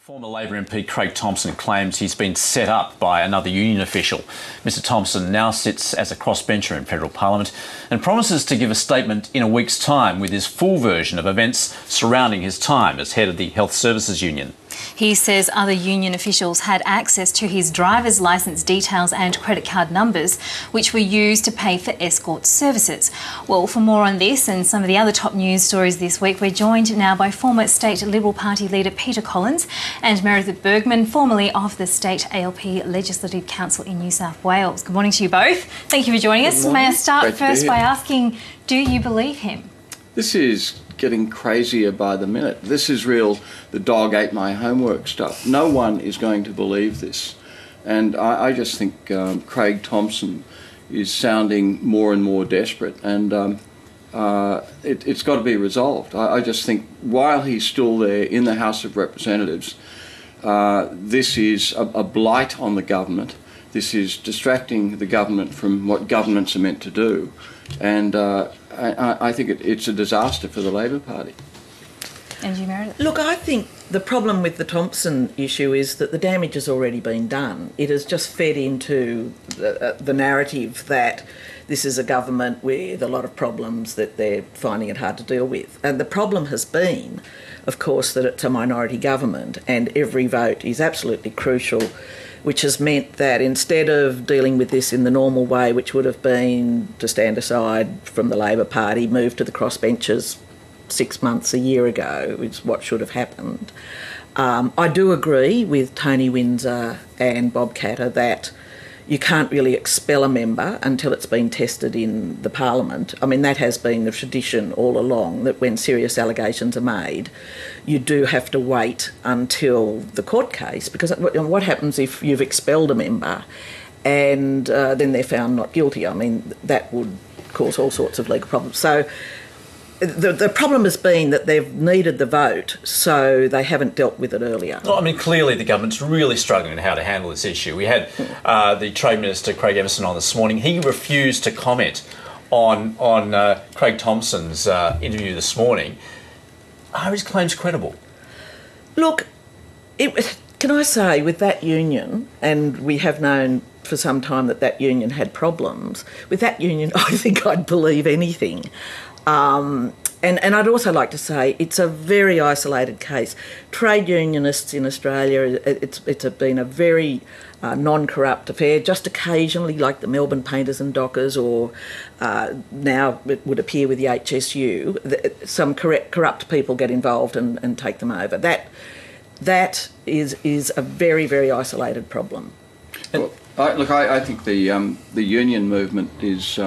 Former Labor MP Craig Thomson claims he's been set up by another union official. Mr Thomson now sits as a crossbencher in federal parliament and promises to give a statement in a week's time with his full version of events surrounding his time as head of the Health Services Union. He says other union officials had access to his driver's licence details and credit card numbers, which were used to pay for escort services. Well, for more on this and some of the other top news stories this week, we're joined now by former State Liberal Party leader Peter Collins and Meredith Burgmann, formerly of the State ALP Legislative Council in New South Wales. Good morning to you both. Thank you for joining us. May I start first by asking, do you believe him? This is getting crazier by the minute. This is real, the dog ate my homework stuff. No one is going to believe this. And I just think Craig Thomson is sounding more and more desperate, and it's got to be resolved. I just think while he's still there in the House of Representatives, this is a blight on the government. This is distracting the government from what governments are meant to do. And I think it's a disaster for the Labor Party. And you, Meredith? Look, I think the problem with the Thomson issue is that the damage has already been done. It has just fed into the narrative that this is a government with a lot of problems that they're finding it hard to deal with. And the problem has been, of course, that it's a minority government and every vote is absolutely crucial, which has meant that instead of dealing with this in the normal way, which would have been to stand aside from the Labor Party, move to the crossbenchers 6 months, a year ago, is what should have happened. I do agree with Tony Windsor and Bob Catter that you can't really expel a member until it's been tested in the Parliament. I mean, that has been the tradition all along, that when serious allegations are made, you do have to wait until the court case, because what happens if you've expelled a member and then they're found not guilty? I mean, that would cause all sorts of legal problems. So the problem has been that they've needed the vote, so they haven't dealt with it earlier. Well, I mean, clearly the government's really struggling in how to handle this issue. We had the Trade Minister, Craig Thomson, on this morning. He refused to comment on Craig Thomson's interview this morning. Are his claims credible? Look, can I say, with that union, and we have known for some time that union had problems, with that union I think I'd believe anything. And I'd also like to say it's a very isolated case. Trade unionists in Australia, it's been a very non-corrupt affair, just occasionally, like the Melbourne Painters and Dockers, or now it would appear with the HSU, some corrupt people get involved and take them over. That is a very, very isolated problem. Well, I think the union movement is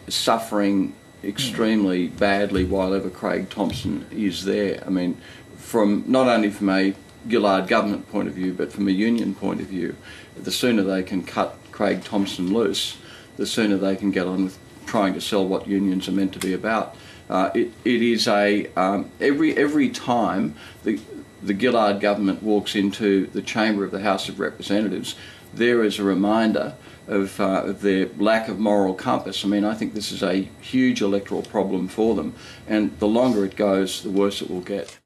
suffering extremely badly while ever Craig Thomson is there. I mean, not only from a Gillard government point of view, but from a union point of view, the sooner they can cut Craig Thomson loose, the sooner they can get on with trying to sell what unions are meant to be about. It is every time the Gillard government walks into the chamber of the House of Representatives, there is a reminder of their lack of moral compass. I mean, I think this is a huge electoral problem for them, and the longer it goes, the worse it will get.